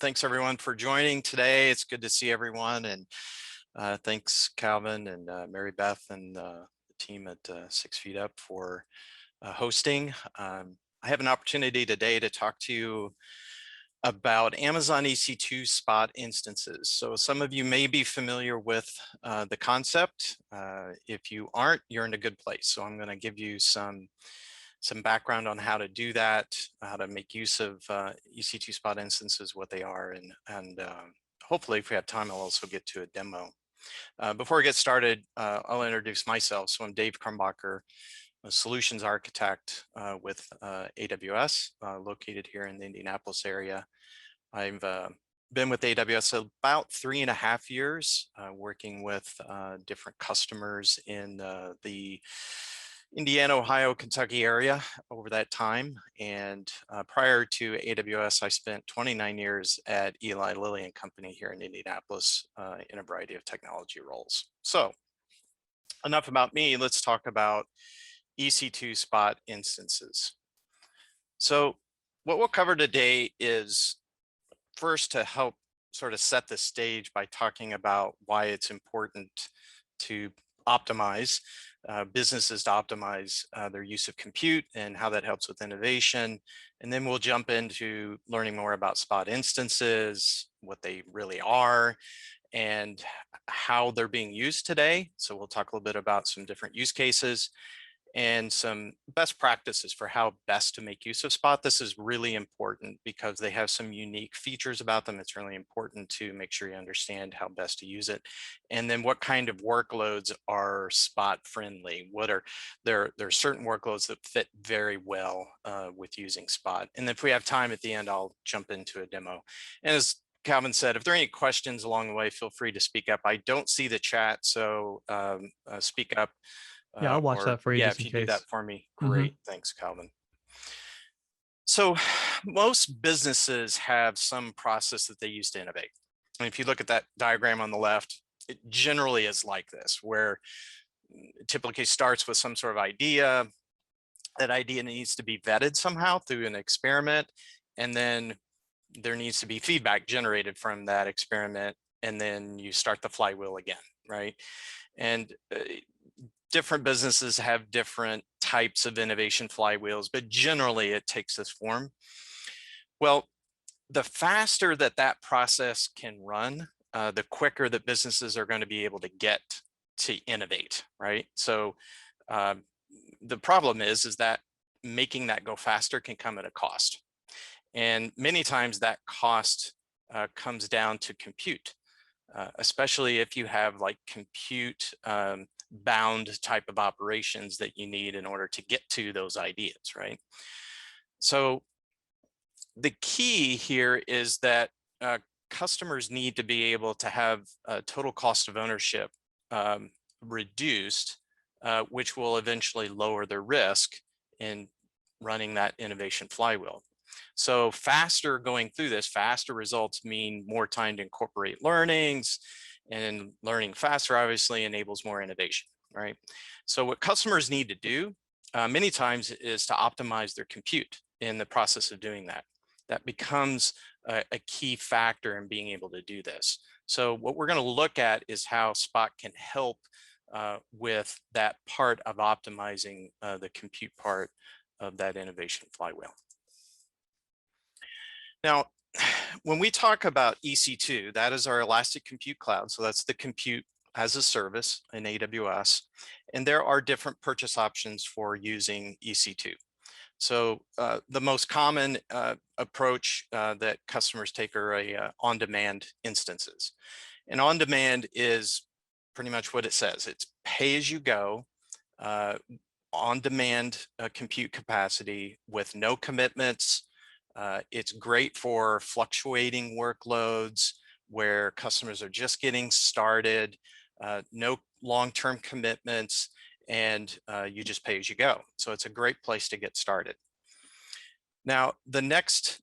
Thanks everyone for joining today. It's good to see everyone, and thanks Calvin and Mary Beth and the team at 6 Feet Up for hosting. I have an opportunity today to talk to you about Amazon EC2 spot instances. So some of you may be familiar with the concept. If you aren't, you're in a good place. So I'm going to give you some background on how to do that, how to make use of EC2 spot instances, what they are, and hopefully if we have time, I'll also get to a demo. Before I get started, I'll introduce myself. So I'm Dave Crumbacher, a solutions architect with AWS, located here in the Indianapolis area. I've been with AWS about 3.5 years, working with different customers in the Indiana, Ohio, Kentucky area over that time. And prior to AWS, I spent 29 years at Eli Lilly and Company here in Indianapolis in a variety of technology roles. So enough about me. Let's talk about EC2 spot instances. So what we'll cover today is first to help sort of set the stage by talking about why it's important to optimize businesses to optimize their use of compute and how that helps with innovation. And then we'll jump into learning more about spot instances, what they really are, and how they're being used today. So we'll talk a little bit about some different use cases and some best practices for how best to make use of spot. This is really important because they have some unique features about them. It's really important to make sure you understand how best to use it. And then what kind of workloads are spot friendly? What are there are certain workloads that fit very well with using spot. And if we have time at the end, I'll jump into a demo. And as Calvin said, if there are any questions along the way, feel free to speak up. I don't see the chat, so speak up. Yeah, I'll watch that for you. Yeah, just if in you case. do that for me, great. Thanks, Calvin. So most businesses have some process that they use to innovate. And if you look at that diagram on the left, it generally is like this, where it typically starts with some sort of idea. That idea needs to be vetted somehow through an experiment, and then there needs to be feedback generated from that experiment, and then you start the flywheel again, right? And different businesses have different types of innovation flywheels, but generally it takes this form. Well, the faster that that process can run, the quicker that businesses are going to be able to get to innovate, right? So the problem is that making that go faster can come at a cost. And many times that cost comes down to compute, especially if you have like compute bound type of operations that you need in order to get to those ideas, right? So the key here is that customers need to be able to have total cost of ownership reduced, which will eventually lower their risk in running that innovation flywheel. So faster going through this, faster results mean more time to incorporate learnings, and learning faster obviously enables more innovation, right? So what customers need to do many times is to optimize their compute in the process of doing that. That becomes a key factor in being able to do this. So what we're going to look at is how Spot can help with that part of optimizing the compute part of that innovation flywheel. Now, when we talk about EC2, that is our Elastic Compute Cloud. So that's the compute as a service in AWS. And there are different purchase options for using EC2. So the most common approach that customers take are on-demand instances. And on-demand is pretty much what it says. It's pay-as-you-go, on-demand compute capacity with no commitments. It's great for fluctuating workloads where customers are just getting started, no long-term commitments, and you just pay as you go. So it's a great place to get started. Now, the next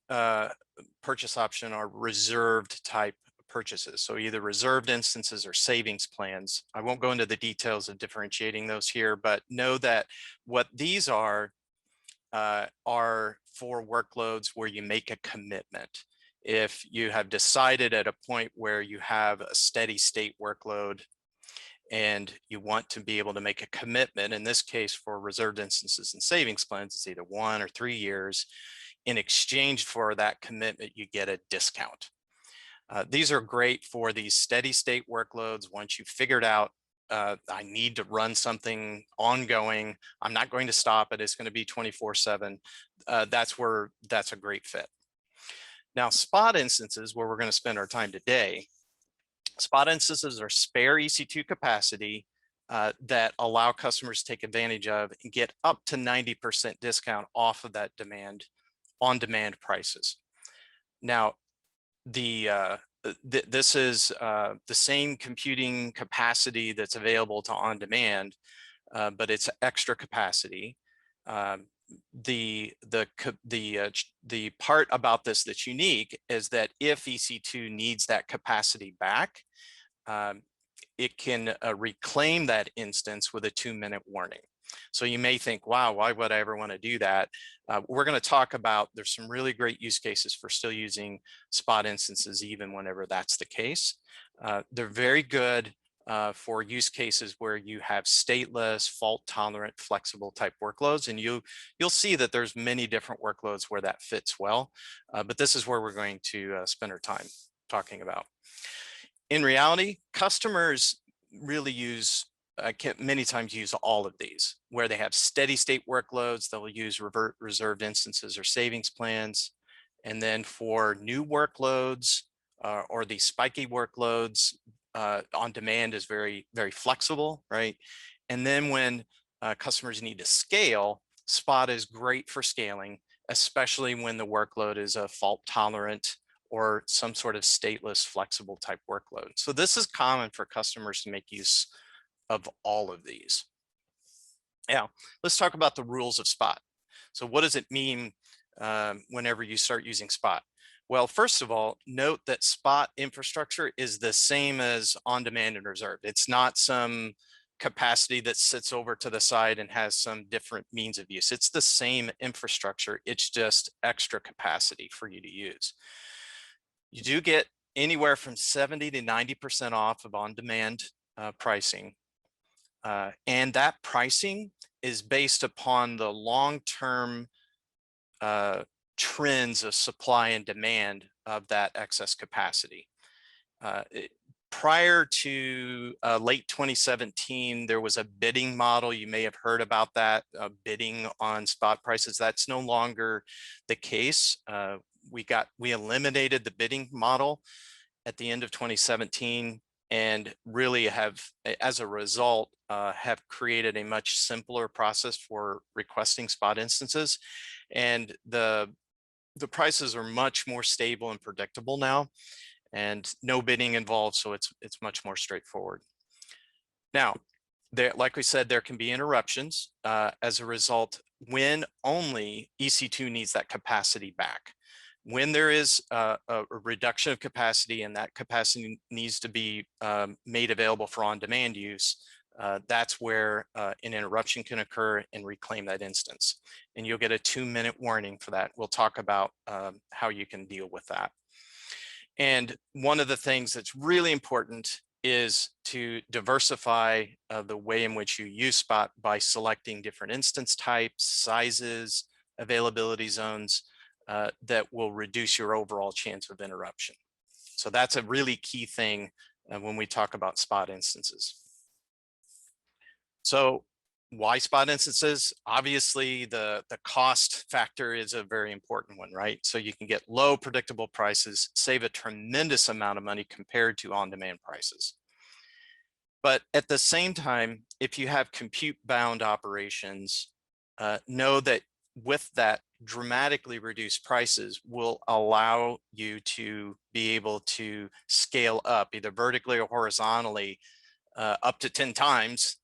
purchase option are reserved type purchases. So either reserved instances or savings plans. I won't go into the details of differentiating those here, but know that what these are for workloads where you make a commitment. if you have decided at a point where you have a steady state workload and you want to be able to make a commitment, in this case for reserved instances and savings plans, it's either 1 or 3 years. In exchange for that commitment, you get a discount. These are great for these steady state workloads. Once you've figured out, I need to run something ongoing, I'm not going to stop it, it's going to be 24/7. That's a great fit. Now, spot instances, where we're going to spend our time today, spot instances are spare EC2 capacity that allow customers to take advantage of and get up to 90% discount off of that on-demand prices. Now, this is the same computing capacity that's available to on-demand, but it's extra capacity. The part about this that's unique is that if EC2 needs that capacity back, it can reclaim that instance with a 2-minute warning. So you may think, wow, why would I ever want to do that? We're going to talk about, there's some really great use cases for still using spot instances, even whenever that's the case. They're very good for use cases where you have stateless, fault-tolerant, flexible type workloads, and you'll see that there's many different workloads where that fits well. But this is where we're going to spend our time talking about. In reality, customers really many times use all of these. Where they have steady state workloads, they'll use reserved instances or savings plans. And then for new workloads or these spiky workloads, on demand is very, very flexible, right? And then when customers need to scale, spot is great for scaling, especially when the workload is a fault tolerant or some sort of stateless flexible type workload. So this is common for customers to make use of all of these. Now, let's talk about the rules of spot. So what does it mean whenever you start using spot? Well, first of all, note that spot infrastructure is the same as on-demand and reserved. It's not some capacity that sits over to the side and has some different means of use. It's the same infrastructure. It's just extra capacity for you to use. You do get anywhere from 70 to 90% off of on-demand pricing. And that pricing is based upon the long-term trends of supply and demand of that excess capacity. Prior to late 2017, there was a bidding model. You may have heard about that, bidding on spot prices. That's no longer the case. We eliminated the bidding model at the end of 2017 and really have, as a result, have created a much simpler process for requesting spot instances. And the prices are much more stable and predictable now, and no bidding involved, so it's much more straightforward. Now, like we said, there can be interruptions as a result when only EC2 needs that capacity back. When there is a reduction of capacity and that capacity needs to be made available for on-demand use, that's where an interruption can occur and reclaim that instance. And you'll get a 2-minute warning for that. We'll talk about how you can deal with that. And one of the things that's really important is to diversify the way in which you use spot by selecting different instance types, sizes, availability zones that will reduce your overall chance of interruption. So that's a really key thing when we talk about spot instances. So why spot instances? Obviously, the cost factor is a very important one, right? So you can get low predictable prices, save a tremendous amount of money compared to on-demand prices. But at the same time, if you have compute-bound operations, know that with that, dramatically reduced prices will allow you to be able to scale up either vertically or horizontally up to 10 times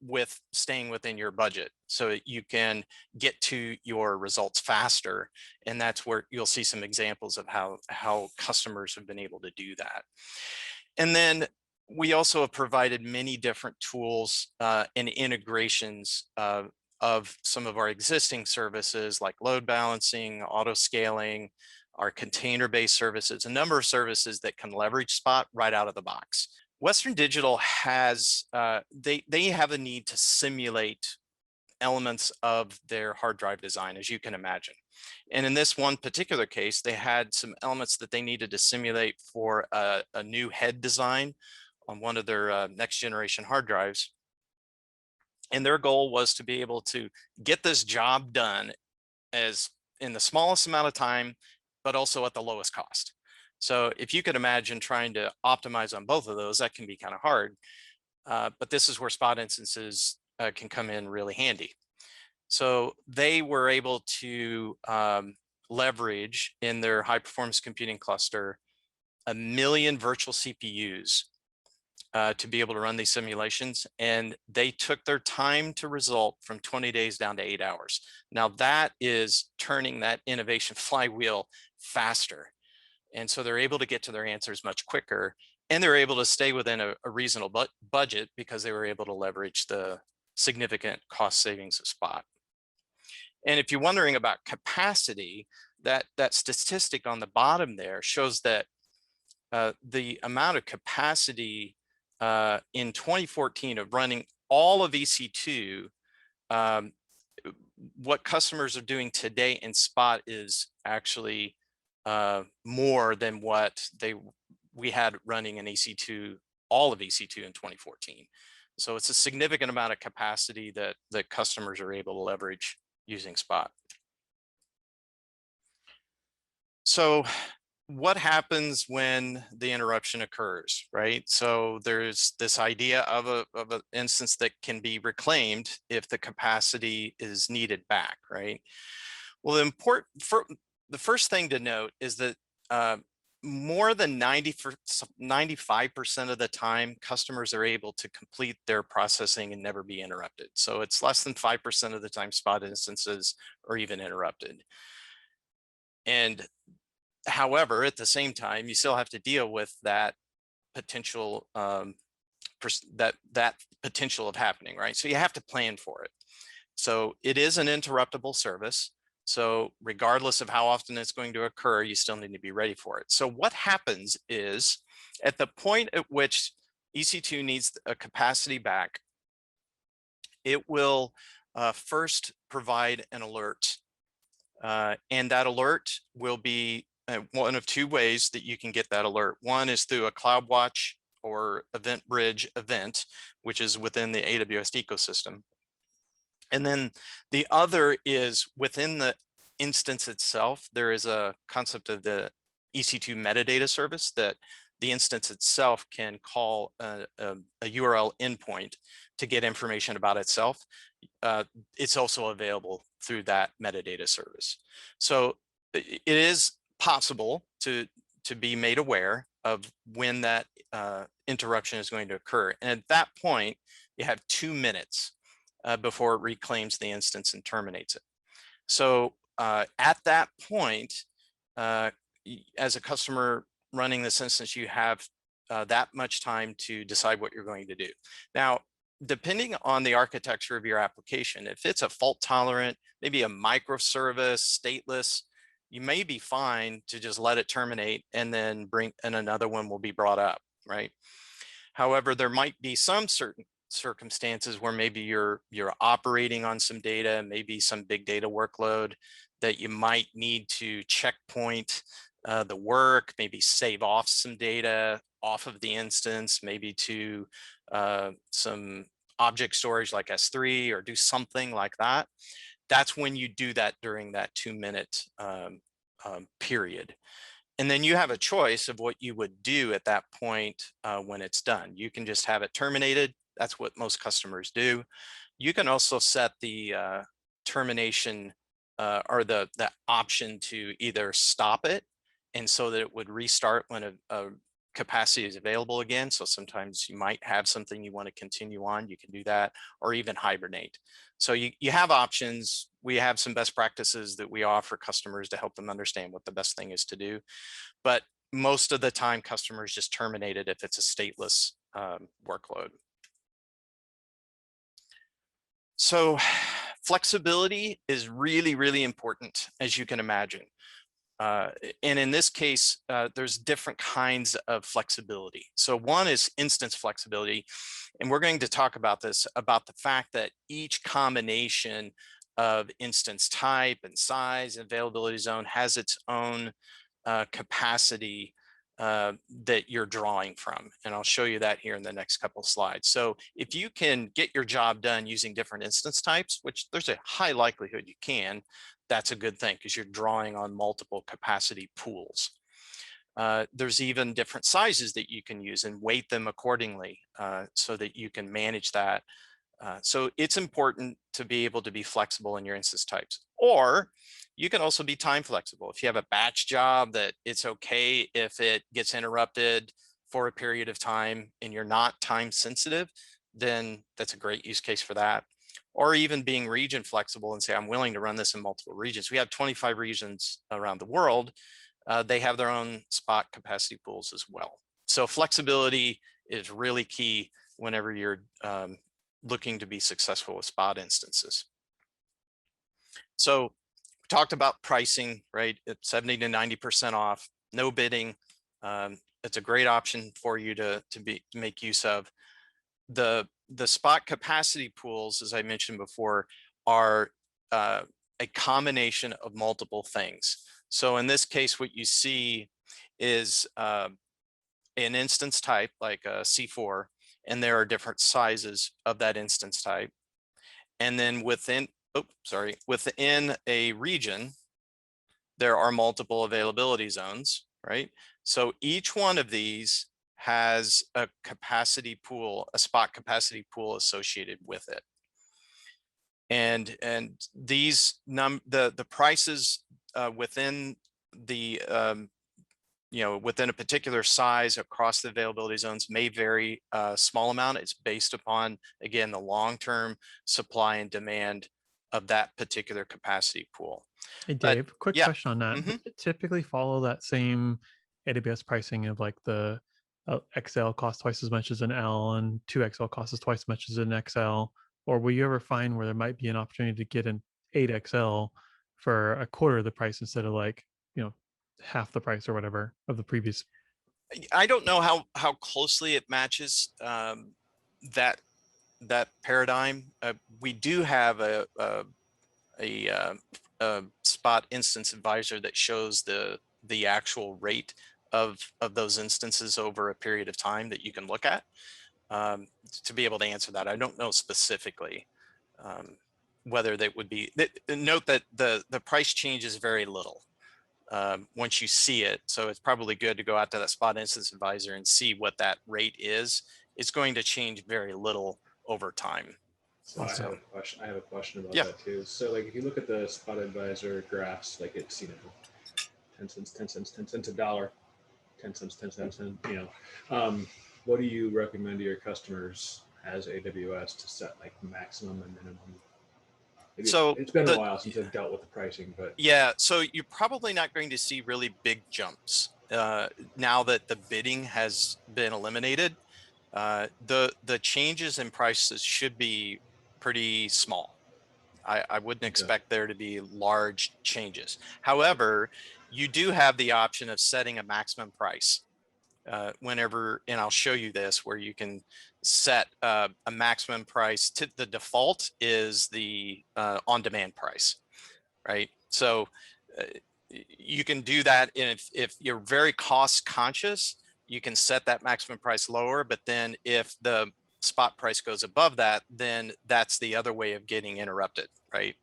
with staying within your budget. So you can get to your results faster. And that's where you'll see some examples of how customers have been able to do that. And then we also have provided many different tools and integrations of some of our existing services like load balancing, auto scaling, our container-based services, a number of services that can leverage Spot right out of the box. Western Digital has, they have a need to simulate elements of their hard drive design, as you can imagine. And in this one particular case, they had some elements that they needed to simulate for a new head design on one of their next generation hard drives. And their goal was to be able to get this job done as in the smallest amount of time, but also at the lowest cost. So if you could imagine trying to optimize on both of those, that can be kind of hard. But this is where Spot instances can come in really handy. So they were able to leverage in their high performance computing cluster 1 million virtual CPUs to be able to run these simulations. And they took their time to result from 20 days down to 8 hours. Now that is turning that innovation flywheel faster. And so they're able to get to their answers much quicker, and they're able to stay within a reasonable budget because they were able to leverage the significant cost savings of Spot. And if you're wondering about capacity, that statistic on the bottom there shows that the amount of capacity in 2014 of running all of EC2, what customers are doing today in Spot is actually more than what we had running in EC2, all of EC2 in 2014. So it's a significant amount of capacity that customers are able to leverage using Spot. So what happens when the interruption occurs, right? So there's this idea of an instance that can be reclaimed if the capacity is needed back, right? Well, the first thing to note is that more than 95% of the time, customers are able to complete their processing and never be interrupted. So it's less than 5% of the time Spot instances are even interrupted. And however, at the same time, you still have to deal with that potential that potential of happening, right? So you have to plan for it. So it is an interruptible service. So regardless of how often it's going to occur, you still need to be ready for it. So what happens is at the point at which EC2 needs a capacity back, it will first provide an alert. And that alert will be one of two ways that you can get that alert. One is through a CloudWatch or EventBridge event, which is within the AWS ecosystem. And then the other is within the instance itself, there is a concept of the EC2 metadata service that the instance itself can call a URL endpoint to get information about itself. It's also available through that metadata service. So it is possible to be made aware of when that interruption is going to occur. And at that point, you have 2 minutes before it reclaims the instance and terminates it. So at that point, as a customer running this instance, you have that much time to decide what you're going to do. Now, depending on the architecture of your application, if it's a fault tolerant, maybe a microservice, stateless, you may be fine to just let it terminate and then another one will be brought up, right? However, there might be some certain circumstances where maybe you're operating on some data, maybe some big data workload that you might need to checkpoint the work, maybe save off some data off of the instance, maybe to some object storage like S3 or do something like that. That's when you do that during that 2-minute period. And then you have a choice of what you would do at that point when it's done. You can just have it terminated. That's what most customers do. You can also set the termination or the option to either stop it and so that it would restart when a capacity is available again. So sometimes you might have something you want to continue on, you can do that, or even hibernate. So you have options. We have some best practices that we offer customers to help them understand what the best thing is to do. But most of the time, customers just terminate it if it's a stateless workload. So flexibility is really, really important, as you can imagine. And in this case, there's different kinds of flexibility. So one is instance flexibility. And we're going to talk about this, about the fact that each combination of instance type and size and availability zone has its own capacity that you're drawing from. And I'll show you that here in the next couple slides. So if you can get your job done using different instance types, which there's a high likelihood you can, that's a good thing because you're drawing on multiple capacity pools. There's even different sizes that you can use and weight them accordingly so that you can manage that. So it's important to be able to be flexible in your instance types. Or you can also be time flexible. If you have a batch job that it's okay if it gets interrupted for a period of time and you're not time sensitive, then that's a great use case for that. Or even being region flexible and say, I'm willing to run this in multiple regions. We have 25 regions around the world. They have their own spot capacity pools as well. So flexibility is really key whenever you're looking to be successful with spot instances. So we talked about pricing, right? It's 70 to 90% off, no bidding. It's a great option for you to make use of. The spot capacity pools, as I mentioned before, are a combination of multiple things. So in this case, what you see is an instance type like a C4, and there are different sizes of that instance type. And then within a region, there are multiple availability zones, right? So each one of these has a capacity pool, a spot capacity pool associated with it. And these the prices within the within a particular size across the availability zones may vary a small amount. It's based upon, again, the long-term supply and demand of that particular capacity pool. Hey, But Dave, quick yeah, question on that. Does it typically follow that same AWS pricing of like the XL costs twice as much as an L and 2XL costs twice as much as an XL? Or will you ever find where there might be an opportunity to get an 8XL for a quarter of the price instead of like, half the price or whatever of the previous? I don't know how closely it matches that paradigm. We do have a spot instance advisor that shows the actual rate of those instances over a period of time that you can look at to be able to answer that. I don't know specifically whether that would be. Note that the price changes very little once you see it. So it's probably good to go out to that spot instance advisor and see what that rate is. It's going to change very little over time. So awesome. I have a question about Yeah. that too. So like if you look at the spot advisor graphs, like it's 10 cents, 10 cents, 10 cents, a dollar, 10 cents, 10 cents, and what do you recommend to your customers as AWS to set like maximum and minimum? Maybe so it's been a while since I've dealt with the pricing, but yeah, so you're probably not going to see really big jumps now that the bidding has been eliminated. The changes in prices should be pretty small. I wouldn't expect there to be large changes. However, you do have the option of setting a maximum price whenever, and I'll show you this, where you can set a maximum price. The default is the on-demand price, right? So you can do that, and if you're very cost conscious, you can set that maximum price lower, but then if the spot price goes above that, then that's the other way of getting interrupted, right?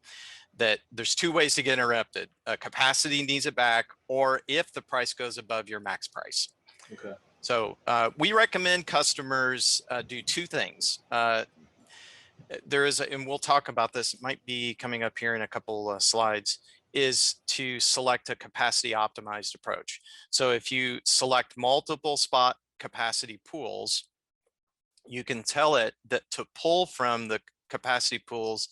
That there's two ways to get interrupted. Capacity needs it back, or if the price goes above your max price. Okay. So we recommend customers do two things. There is, and we'll talk about this, it might be coming up here in a couple slides, is to select a capacity optimized approach. So if you select multiple spot capacity pools, you can tell it that to pull from the capacity pools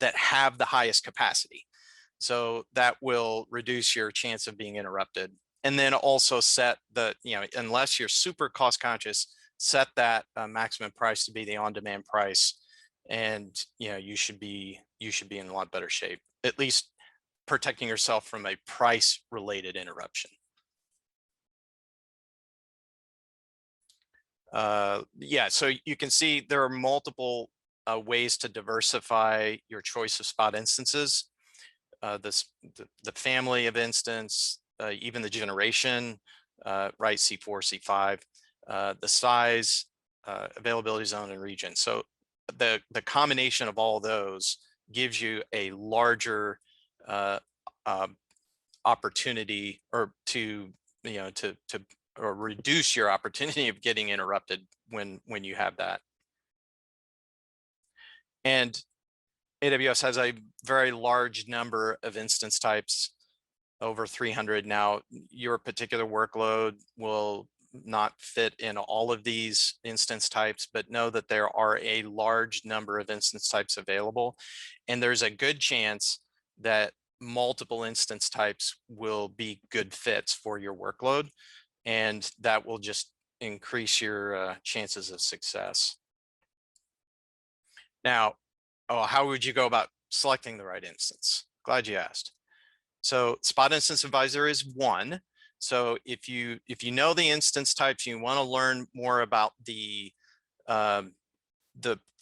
that have the highest capacity. So that will reduce your chance of being interrupted. And then also set the, unless you're super cost conscious, set that maximum price to be the on-demand price. And you should be in a lot better shape. At least protecting yourself from a price related interruption. Yeah, so you can see there are multiple ways to diversify your choice of spot instances. The family of instance, even the generation, right, C4, C5, the size, availability zone, and region. So the combination of all those gives you a larger opportunity, or to or reduce your opportunity of getting interrupted when you have that. And AWS has a very large number of instance types, over 300 now. Your particular workload will not fit in all of these instance types, but know that there are a large number of instance types available, and there's a good chance that multiple instance types will be good fits for your workload, and that will just increase your chances of success. Now, how would you go about selecting the right instance? Glad you asked. So Spot Instance Advisor is one. So if you know the instance types, you want to learn more about the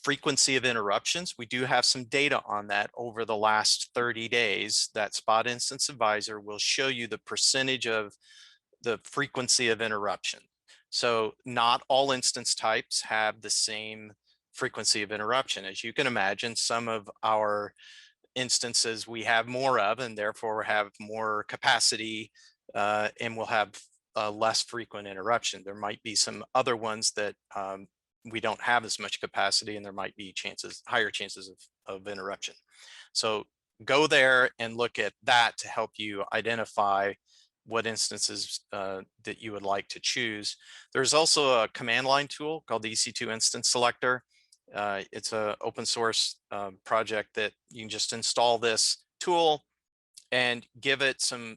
frequency of interruptions. We do have some data on that over the last 30 days. That Spot Instance Advisor will show you the percentage of the frequency of interruption. So not all instance types have the same frequency of interruption. As you can imagine, some of our instances we have more of, and therefore have more capacity, and will have less frequent interruption. There might be some other ones that we don't have as much capacity, and there might be higher chances of interruption. So go there and look at that to help you identify what instances that you would like to choose. There's also a command line tool called the Ec2 Instance Selector. It's an open source project that you can just install this tool and give it some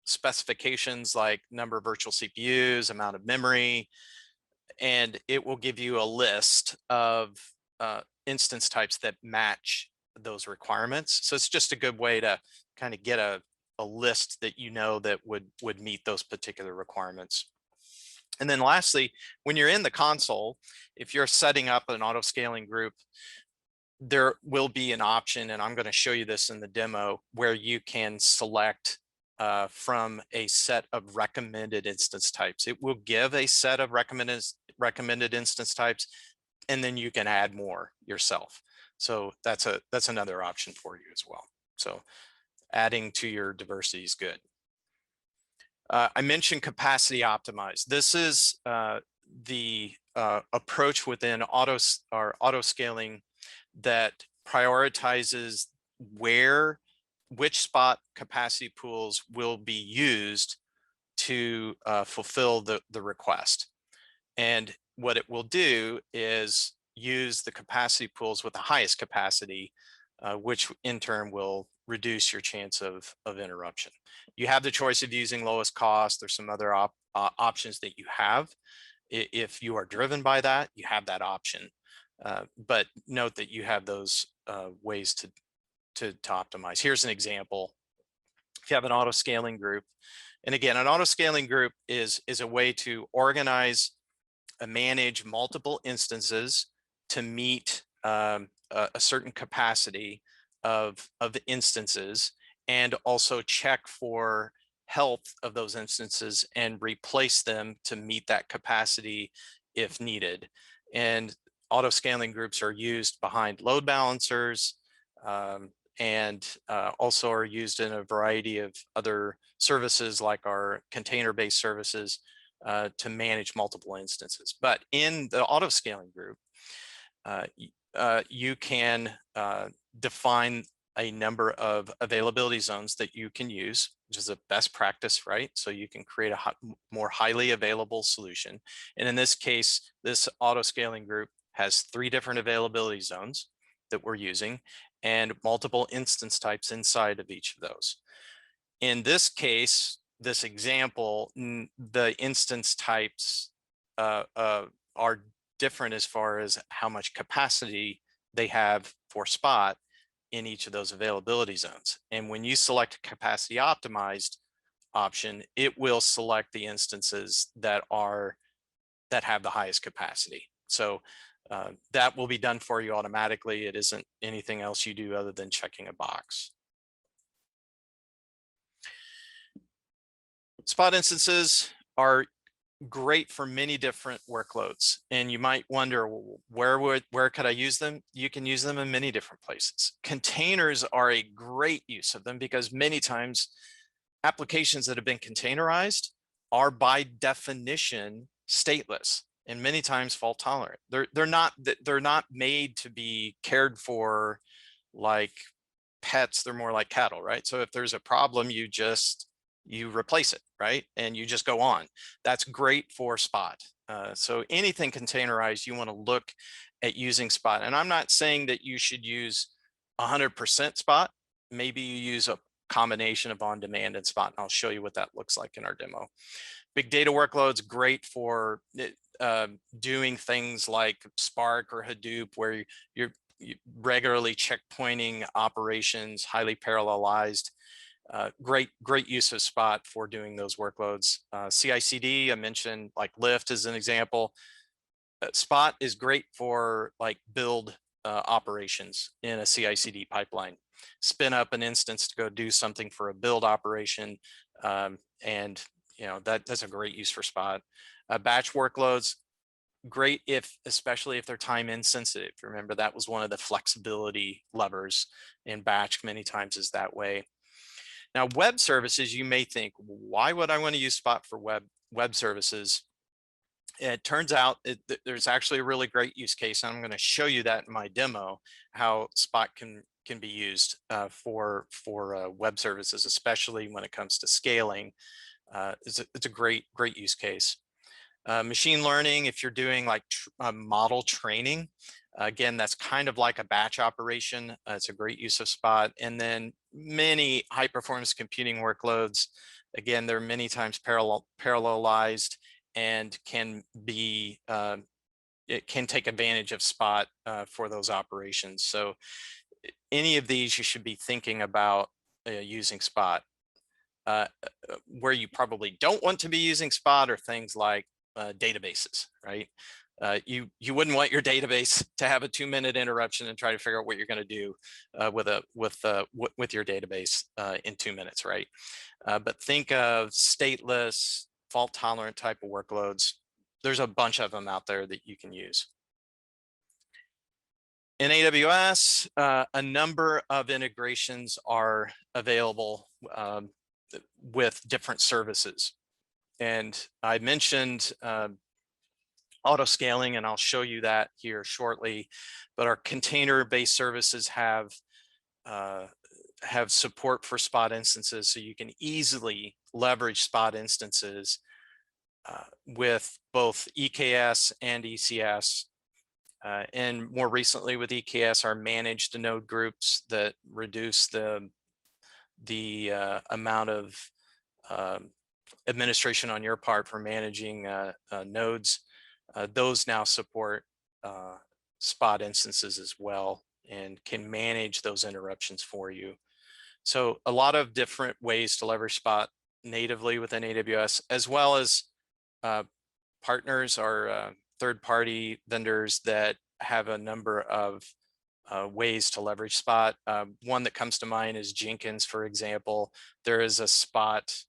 specifications like number of virtual CPUs, amount of memory, and it will give you a list of instance types that match those requirements. So it's just a good way to kind of get a list that that would meet those particular requirements. And then lastly, when you're in the console, if you're setting up an auto scaling group, there will be an option, and I'm going to show you this in the demo, where you can select from a set of recommended instance types. It will give a set of recommended instance types, and then you can add more yourself. So that's another option for you as well. So adding to your diversity is good. I mentioned capacity optimized. This is the approach within auto scaling that prioritizes which spot capacity pools will be used to fulfill the request. And what it will do is use the capacity pools with the highest capacity, which in turn will reduce your chance of interruption. You have the choice of using lowest cost. There's some other options that you have. If you are driven by that, you have that option. But note that you have those ways to optimize. Here's an example. If you have an auto scaling group, and again, an auto scaling group is a way to organize and manage multiple instances to meet a certain capacity of instances, and also check for health of those instances and replace them to meet that capacity if needed. And auto scaling groups are used behind load balancers, and also are used in a variety of other services like our container-based services to manage multiple instances. But in the auto scaling group, you can define a number of availability zones that you can use, which is a best practice, right? So you can create a more highly available solution. And in this case, this auto scaling group has 3 different availability zones that we're using, and multiple instance types inside of each of those. In this case, this example, the instance types are different as far as how much capacity they have for spot, in each of those availability zones. And when you select capacity optimized option, it will select the instances that have the highest capacity. So that will be done for you automatically. It isn't anything else you do other than checking a box. Spot instances are great for many different workloads, and you might wonder, where could I use them? You can use them in many different places. Containers are a great use of them because many times applications that have been containerized are by definition stateless and many times fault tolerant. They're not made to be cared for like pets. They're more like cattle, right? So if there's a problem, you replace it, right? And you just go on. That's great for Spot. So anything containerized, you want to look at using Spot. And I'm not saying that you should use 100% Spot. Maybe you use a combination of on-demand and Spot, and I'll show you what that looks like in our demo. Big data workloads, great for doing things like Spark or Hadoop, where you're regularly checkpointing operations, highly parallelized. Great use of Spot for doing those workloads. CI/CD, I mentioned like Lyft as an example. Spot is great for like build operations in a CI/CD pipeline. Spin up an instance to go do something for a build operation, and that's a great use for Spot. Batch workloads, great especially if they're time insensitive. Remember, that was one of the flexibility levers in batch many times is that way. Now, web services, you may think, why would I want to use Spot for web services? It turns out there's actually a really great use case. And I'm going to show you that in my demo, how Spot can be used for web services, especially when it comes to scaling. It's a great use case. Machine learning, if you're doing like model training, again, that's kind of like a batch operation. It's a great use of Spot. And then many high performance computing workloads, again, they're many times parallelized and can be, it can take advantage of Spot for those operations. So any of these you should be thinking about using Spot. Where you probably don't want to be using Spot are things like databases, right? You wouldn't want your database to have a 2-minute interruption and try to figure out what you're going to do with your database in 2 minutes, right? But think of stateless, fault tolerant type of workloads. There's a bunch of them out there that you can use. In AWS, a number of integrations are available with different services. And I mentioned auto scaling, and I'll show you that here shortly. But our container-based services have support for Spot instances, so you can easily leverage Spot instances with both EKS and ECS. And more recently with EKS, our managed node groups that reduce the amount of administration on your part for managing nodes. Those now support Spot instances as well and can manage those interruptions for you. So a lot of different ways to leverage Spot natively within AWS, as well as partners or third-party vendors that have a number of ways to leverage Spot. One that comes to mind is Jenkins, for example. There is a Spot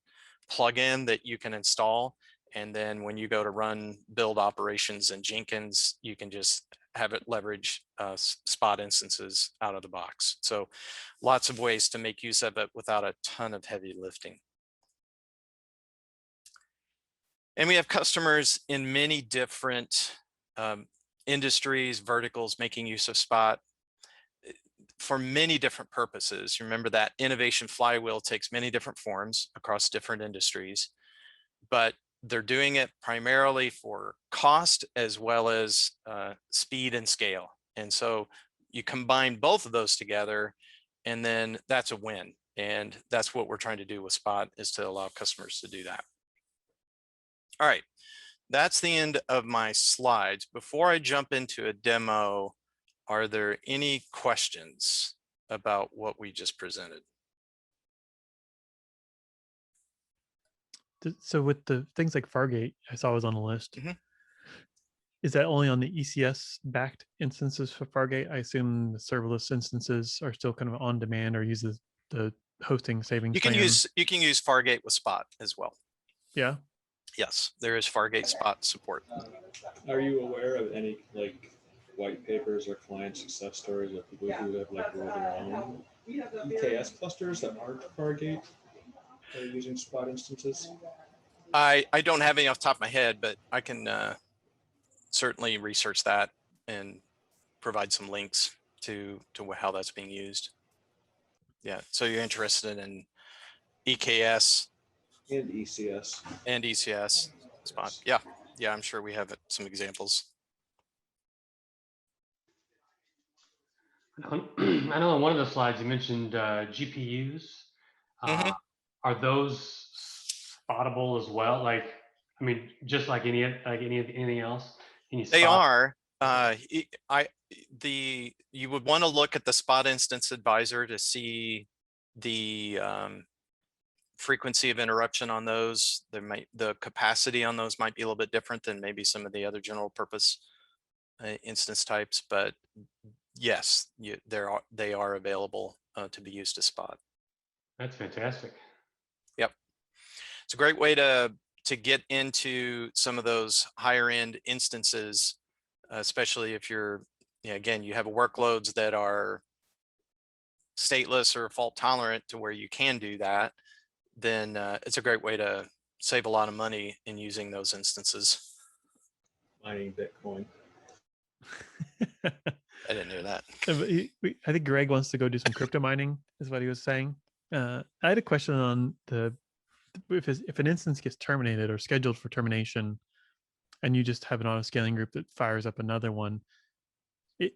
plugin that you can install, and then when you go to run build operations in Jenkins, you can just have it leverage Spot instances out of the box. So lots of ways to make use of it without a ton of heavy lifting. And we have customers in many different industries, verticals, making use of Spot for many different purposes. Remember that innovation flywheel takes many different forms across different industries, but they're doing it primarily for cost as well as speed and scale. And so you combine both of those together, and then that's a win. And that's what we're trying to do with Spot, is to allow customers to do that. All right, that's the end of my slides. Before I jump into a demo, are there any questions? about what we just presented. So with the things like Fargate, I saw was on the list. Mhm. Is that only on the ECS backed instances for Fargate? I assume the serverless instances are still kind of on demand or use the hosting savings You can plan. use Fargate with Spot as well. Yeah. Yes, there is Fargate Spot support. Are you aware of any like white papers or client success stories of people who have like rolled their own EKS clusters that aren't Fargate that are using Spot instances? I don't have any off the top of my head, but I can certainly research that and provide some links to how that's being used. Yeah, so you're interested in EKS And ECS. and ECS Spot. Yeah, I'm sure we have some examples. I know on one of the slides you mentioned GPUs. Mhm. Are those spottable as well? Like, I mean, just like anything else? Can you They spot? are. You would want to look at the Spot Instance Advisor to see the frequency of interruption on those. The capacity on those might be a little bit different than maybe some of the other general purpose instance types, but yes, they are available to be used to Spot. That's fantastic. Yep, it's a great way to get into some of those higher end instances, especially if you're, again, you have workloads that are stateless or fault tolerant to where you can do that. Then it's a great way to save a lot of money in using those instances. Mining Bitcoin. I didn't hear that. I think Greg wants to go do some crypto mining, is what he was saying. I had a question on if an instance gets terminated or scheduled for termination, and you just have an auto scaling group that fires up another one. It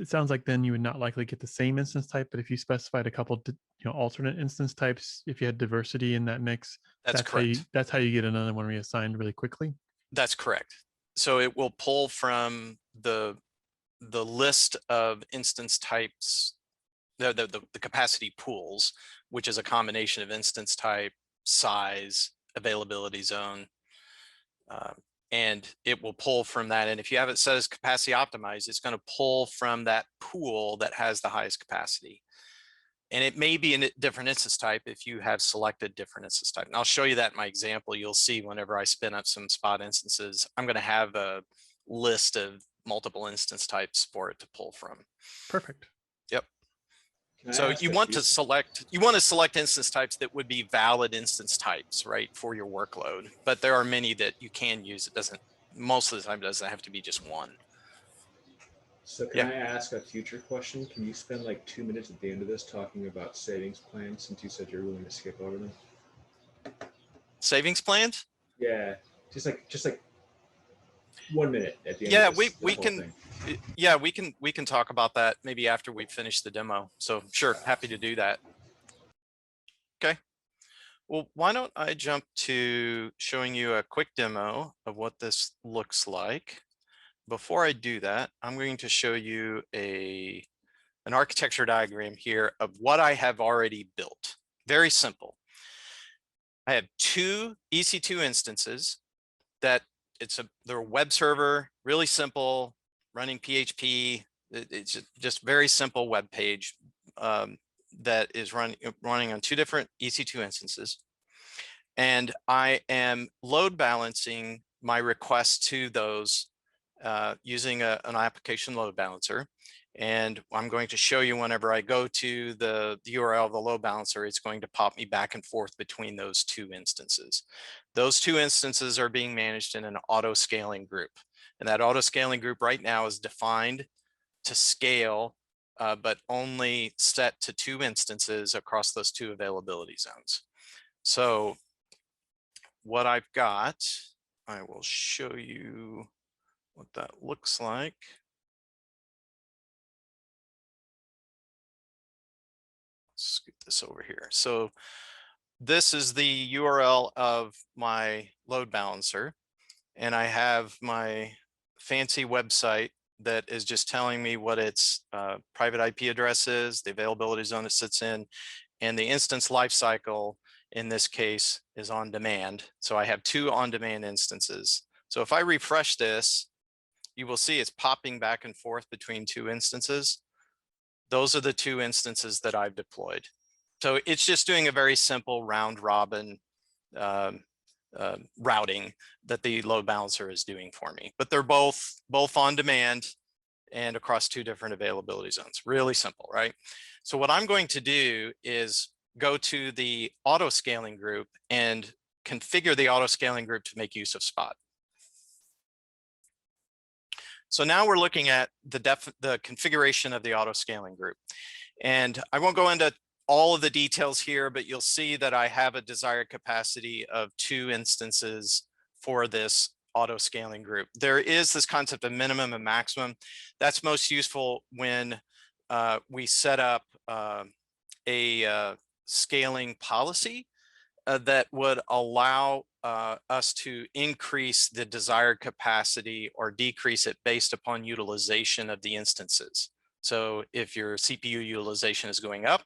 sounds like then you would not likely get the same instance type, but if you specified a couple, alternate instance types, if you had diversity in that mix, That's correct. That's how you get another one reassigned really quickly. That's correct. So it will pull from the list of instance types, the capacity pools, which is a combination of instance type, size, availability zone, and it will pull from that. And if you have it set as capacity optimized, it's going to pull from that pool that has the highest capacity. And it may be a different instance type if you have selected different instance type. And I'll show you that in my example. You'll see whenever I spin up some Spot instances, I'm going to have a list of multiple instance types for it to pull from. Perfect. Yep. Can I So ask you a want few- to select instance types that would be valid instance types, right, for your workload. But there are many that you can use. It doesn't, most of the time, doesn't have to be just one. So can I ask a future question? Can you spend like 2 minutes at the end of this talking about savings plans, since you said you're willing to skip over them? Savings plans? Yeah, just like 1 minute at the end Yeah, of this, we whole can. thing. Yeah, we can talk about that maybe after we finish the demo. So sure, happy to do that. Okay. Well, why don't I jump to showing you a quick demo of what this looks like. Before I do that, I'm going to show you an architecture diagram here of what I have already built. Very simple. I have two EC2 instances that they're a web server, really simple, running PHP. It's just very simple web page that is running on two different EC2 instances. And I am load balancing my requests to those using an application load balancer. And I'm going to show you whenever I go to the URL of the load balancer, it's going to pop me back and forth between those two instances. Those two instances are being managed in an auto scaling group. And that auto scaling group right now is defined to scale, but only set to two instances across those two availability zones. So what I've got, I will show you what that looks like. Scoot this over here. So this is the URL of my load balancer, and I have my fancy website that is just telling me what its private IP address is, the availability zone it sits in, and the instance lifecycle in this case is on demand. So I have 2 on-demand instances. So if I refresh this, you will see it's popping back and forth between 2 instances. Those are the 2 instances that I've deployed. So it's just doing a very simple round robin routing that the load balancer is doing for me. But they're both on demand and across 2 different availability zones. Really simple, right? So what I'm going to do is go to the auto scaling group and configure the auto scaling group to make use of Spot. So now we're looking at the configuration of the auto scaling group. And I won't go into all of the details here, but you'll see that I have a desired capacity of 2 instances for this auto scaling group. There is this concept of minimum and maximum. That's most useful when we set up a scaling policy that would allow us to increase the desired capacity or decrease it based upon utilization of the instances. So if your CPU utilization is going up,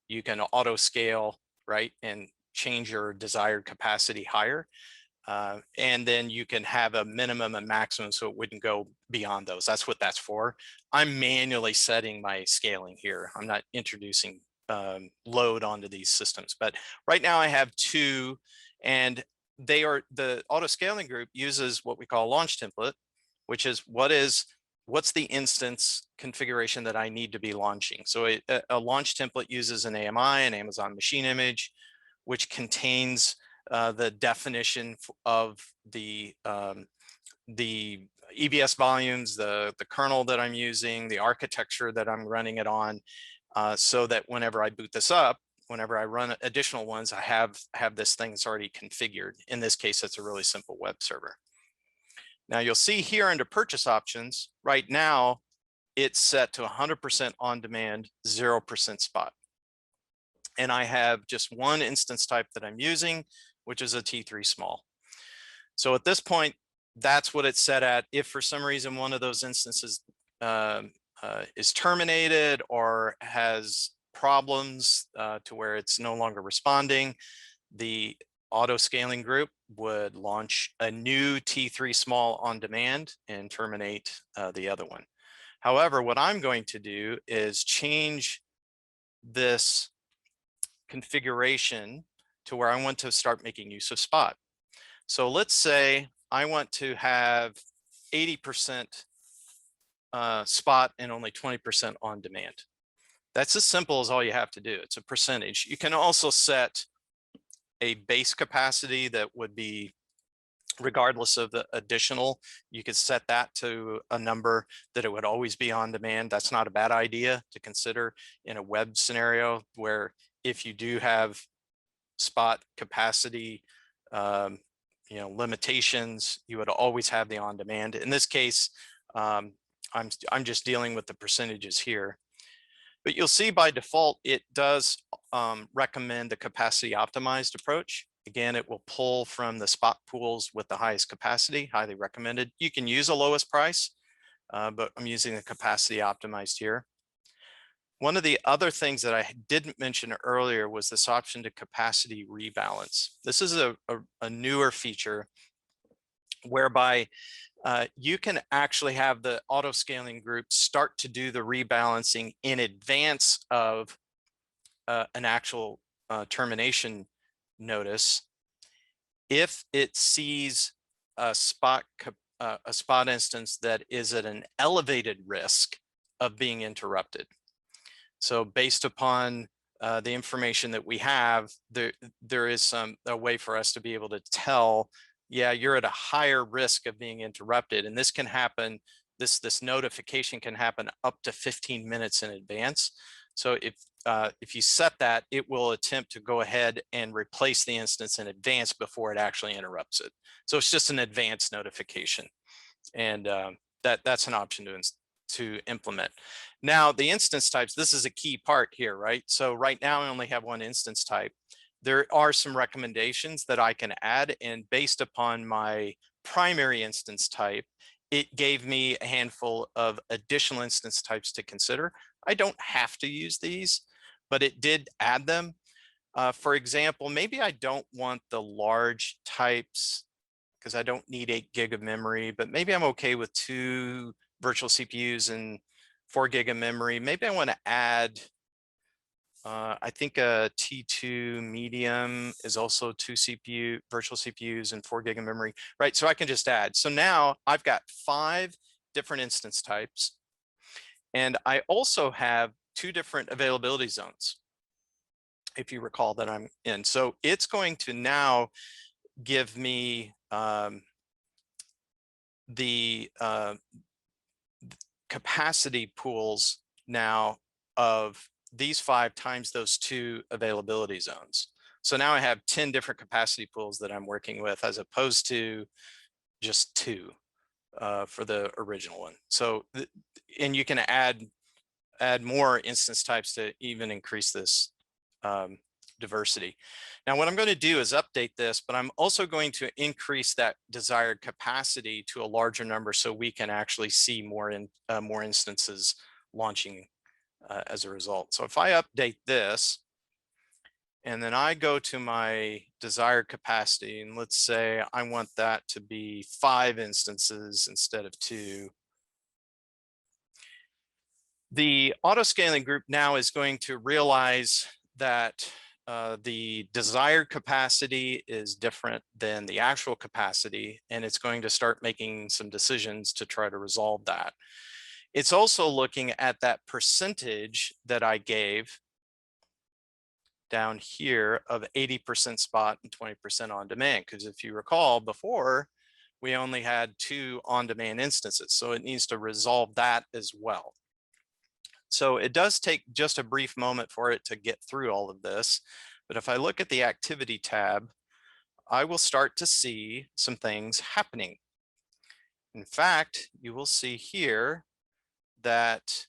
you can auto scale, right, and change your desired capacity higher. And then you can have a minimum and maximum so it wouldn't go beyond those. That's what that's for. I'm manually setting my scaling here. I'm not introducing load onto these systems, but right now I have 2, and the auto scaling group uses what we call a launch template, which is what's the instance configuration that I need to be launching. So a launch template uses an AMI, an Amazon Machine Image, which contains the definition of the EBS volumes, the kernel that I'm using, the architecture that I'm running it on, so that whenever I boot this up, whenever I run additional ones, I have this thing that's already configured. In this case, it's a really simple web server. Now you'll see here under purchase options, right now, it's set to 100% on demand, 0% spot. And I have just 1 instance type that I'm using, which is a T3 small. So at this point, that's what it's set at. If for some reason one of those instances is terminated or has problems to where it's no longer responding, the auto scaling group would launch a new T3 small on demand and terminate the other one. However, what I'm going to do is change this configuration to where I want to start making use of Spot. So let's say I want to have 80% Spot and only 20% on demand. That's as simple as all you have to do. It's a percentage. You can also set a base capacity that would be regardless of the additional. You could set that to a number that it would always be on demand. That's not a bad idea to consider in a web scenario where if you do have Spot capacity limitations, you would always have the on demand. In this case, I'm just dealing with the percentages here. But you'll see by default, it does recommend the capacity optimized approach. Again, it will pull from the Spot pools with the highest capacity, highly recommended. You can use a lowest price, but I'm using the capacity optimized here. One of the other things that I didn't mention earlier was this option to capacity rebalance. This is a newer feature whereby you can actually have the auto scaling group start to do the rebalancing in advance of an actual termination notice if it sees a spot instance that is at an elevated risk of being interrupted. So based upon the information that we have, there is a way for us to be able to tell, yeah, you're at a higher risk of being interrupted. And this can happen, this notification can happen up to 15 minutes in advance. So if you set that, it will attempt to go ahead and replace the instance in advance before it actually interrupts it. So it's just an advanced notification. And that's an option to implement. Now, the instance types, this is a key part here, right? So right now I only have 1 instance type. There are some recommendations that I can add, and based upon my primary instance type, it gave me a handful of additional instance types to consider. I don't have to use these, but it did add them. For example, maybe I don't want the large types because I don't need 8 gig of memory, but maybe I'm okay with 2 virtual CPUs and 4 gig of memory. Maybe I want to add, I think a T2 medium is also 2 virtual CPUs and 4 gig of memory, right? So I can just add. So now I've got 5 different instance types. And I also have 2 different availability zones, if you recall that I'm in. So it's going to now give me the capacity pools now of these 5 times those 2 availability zones. So now I have 10 different capacity pools that I'm working with, as opposed to just 2 for the original one. So, and you can add more instance types to even increase this diversity. Now, what I'm going to do is update this, but I'm also going to increase that desired capacity to a larger number so we can actually see more instances launching as a result. So if I update this, and then I go to my desired capacity, and let's say I want that to be 5 instances instead of 2. The auto scaling group now is going to realize that the desired capacity is different than the actual capacity, and it's going to start making some decisions to try to resolve that. It's also looking at that percentage that I gave down here of 80% spot and 20% on demand, because if you recall before, we only had 2 on-demand instances, so it needs to resolve that as well. So it does take just a brief moment for it to get through all of this. But if I look at the activity tab, I will start to see some things happening. In fact, you will see here that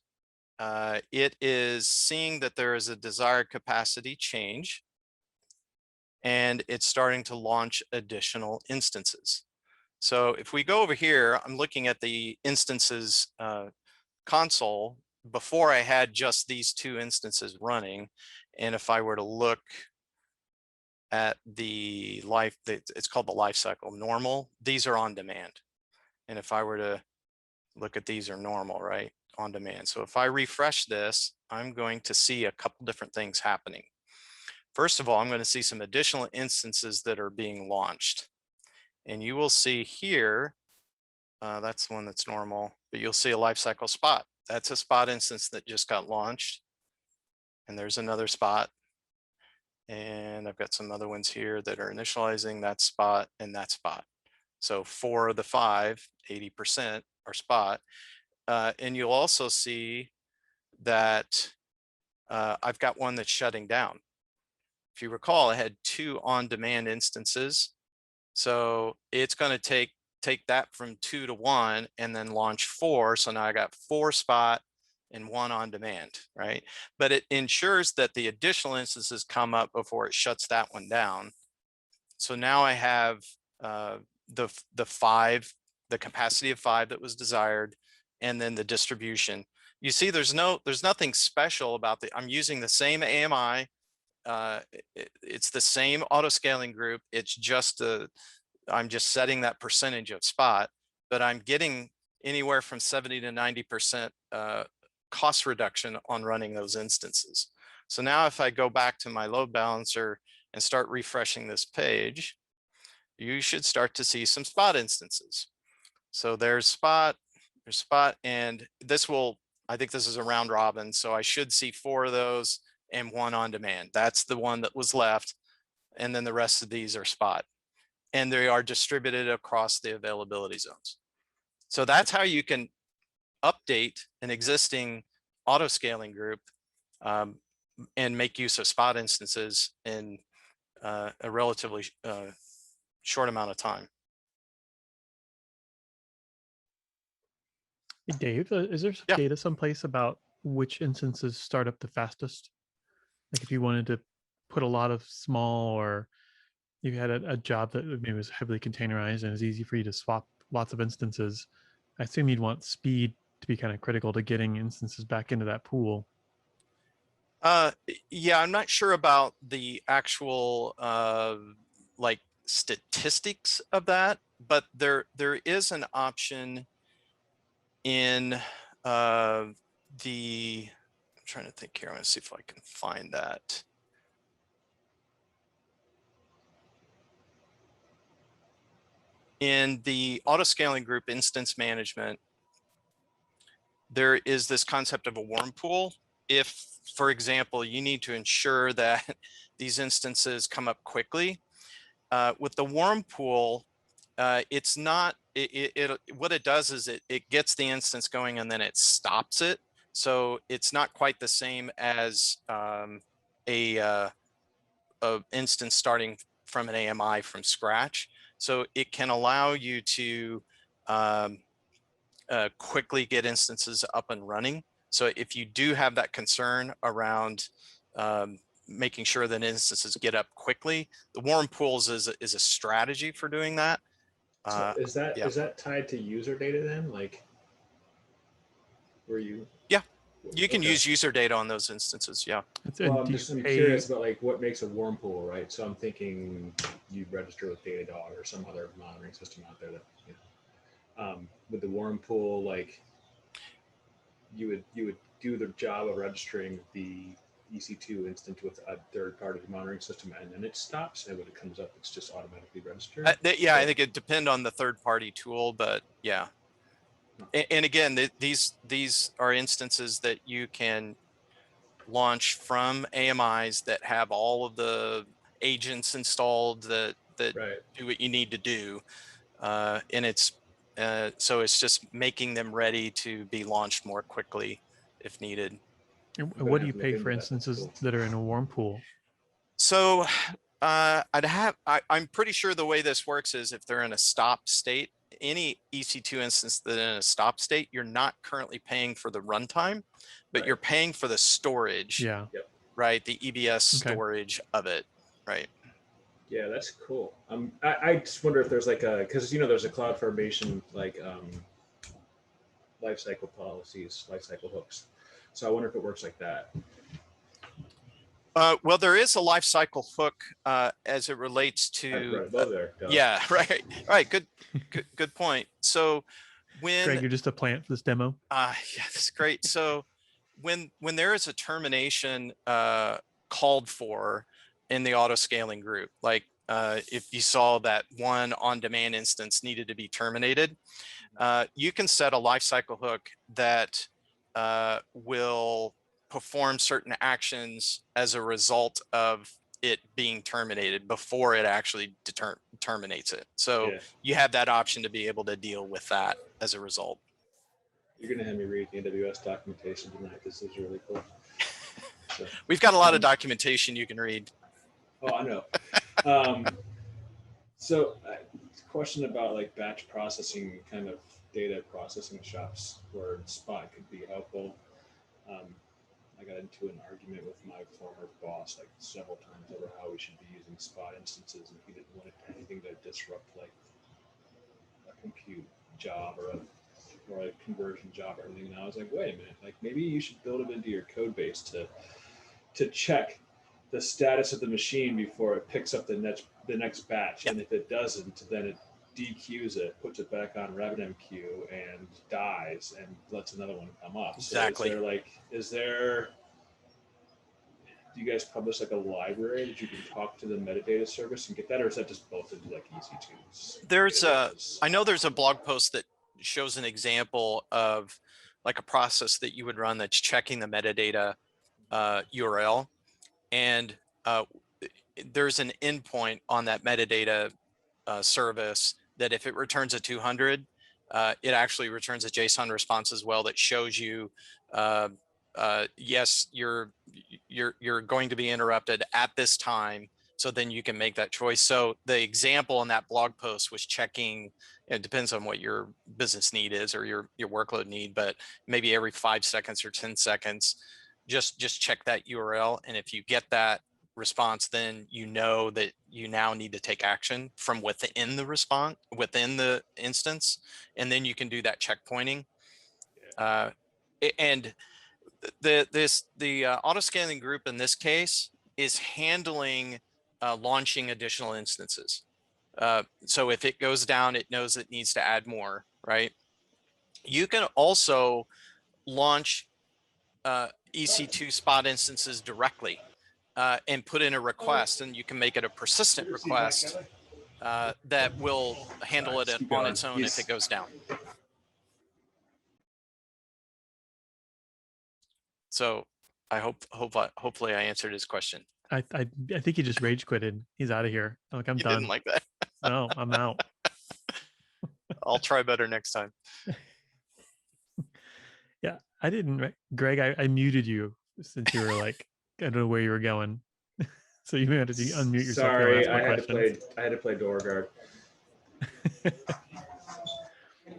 it is seeing that there is a desired capacity change, and it's starting to launch additional instances. So if we go over here, I'm looking at the instances console before I had just these 2 instances running. And if I were to look at the it's called the life cycle normal, these are on demand. And if I were to look at these are normal, right, on demand. So if I refresh this, I'm going to see a couple different things happening. First of all, I'm going to see some additional instances that are being launched. And you will see here, that's the one that's normal, but you'll see a lifecycle spot. That's a spot instance that just got launched. And there's another spot. And I've got some other ones here that are initializing that spot and that spot. So 4 of the 5, 80% are spot. And you'll also see that I've got one that's shutting down. If you recall, I had 2 on-demand instances. So it's going to take that from 2 to 1 and then launch 4. So now I got 4 spot and 1 on demand, right? But it ensures that the additional instances come up before it shuts that one down. So now I have the 5, the capacity of 5 that was desired, and then the distribution. You see, there's nothing special about I'm using the same AMI. It's the same auto scaling group. It's just I'm just setting that percentage of spot, but I'm getting anywhere from 70 to 90% cost reduction on running those instances. So now if I go back to my load balancer and start refreshing this page, you should start to see some spot instances. So there's spot, and this will, I think this is a round robin. So I should see 4 of those and 1 on demand. That's the one that was left. And then the rest of these are spot. And they are distributed across the availability zones. So that's how you can update an existing auto scaling group and make use of spot instances in a relatively short amount of time. Hey, Dave, is there some data someplace about which instances start up the fastest? Like if you wanted to put a lot of small, or you had a job that maybe was heavily containerized and it's easy for you to swap lots of instances, I assume you'd want speed to be kind of critical to getting instances back into that pool. Yeah, I'm not sure about the actual like statistics of that, but there is an option in the, I'm trying to think here. I'm gonna see if I can find that. In the auto scaling group instance management, there is this concept of a warm pool. If, for example, you need to ensure that these instances come up quickly, with the warm pool, it's not, what it does is it gets the instance going and then it stops it. So it's not quite the same as a instance starting from an AMI from scratch. So it can allow you to quickly get instances up and running. So if you do have that concern around making sure that instances get up quickly, the warm pools is a strategy for doing that. So is Yeah. that tied to user data then? Like, were you? Yeah, you can Okay. use user data on those instances. Yeah. Well, Do I'm you pay- curious about like what makes a warm pool, right? So I'm thinking you register with Datadog or some other monitoring system out there that, you know, with the warm pool, like you would do the job of registering the EC2 instance with a third-party monitoring system, and then it stops, and when it comes up, it's just automatically registered. Yeah, I think it depends on the third-party tool, but yeah. And again, these are instances that you can launch from AMIs that have all of the agents installed that Right. do what you need to do, and it's so it's just making them ready to be launched more quickly if needed. I'm what gonna do have you to look pay into for that. That's instances cool. that are in a warm pool? So I'm pretty sure the way this works is if they're in a stop state, any EC2 instance that in a stop state, you're not currently paying for the runtime, but Right. you're paying for the storage, Yeah. Yep. right? The EBS Okay. storage of it, right? Yeah, that's cool. I just wonder if there's like a, because you know there's a cloud formation like lifecycle policies, lifecycle hooks. So I wonder if it works like that. Well, there is a life cycle hook as it relates I to, read above there. Duh. yeah, right. Good point. So when, Greg, you're just a plant for this demo. yeah, that's great. So when there is a termination called for in the auto scaling group, like if you saw that one on-demand instance needed to be terminated, you can set a lifecycle hook that will perform certain actions as a result of it being terminated before it actually terminates it. So Yeah. you have that option to be able to deal with that as a result. You're gonna have me read the AWS documentation tonight. This is really cool. So, We've got a lot of documentation you can read. oh, I know. Um, so, question about like batch processing, kind of data processing shops where Spot could be helpful. I got into an argument with my former boss like several times over how we should be using Spot instances, and he didn't want anything to disrupt like a compute job or a conversion job or anything. And I was like, wait a minute, like maybe you should build them into your code base to check the status of the machine before it picks up the next batch. Yep. And if it doesn't, then it dequeues it, puts it back on RabbitMQ and dies and lets another one come up. Exactly. So is there, do you guys publish like a library that you can talk to the metadata service and get that, or is that just built into like EC2s? I know there's a blog post that shows an example of like a process that you would run that's checking the metadata URL, and there's an endpoint on that metadata service that if it returns a 200, it actually returns a JSON response as well that shows you, yes, you're going to be interrupted at this time. So then you can make that choice. So the example in that blog post was checking, it depends on what your business need is or your workload need, but maybe every 5 seconds or 10 seconds, just check that URL. And if you get that response, then you know that you now need to take action from within the response, within the instance, and then you can do that checkpointing. And the auto scaling group in this case is handling launching additional instances. So if it goes down, it knows it needs to add more, right? You can also launch EC2 spot instances directly and put in a request, and you can make it a persistent request that will handle it on its own if it goes down. So I hopefully I answered his question. I think he just rage quitted. He's out of here. Like, I'm You done. didn't like that. No, I'm out. I'll try better next time. Yeah, I didn't. Greg, I muted you since you were like, I don't know where you were going. So you had to unmute yourself. Sorry, I had to play door guard.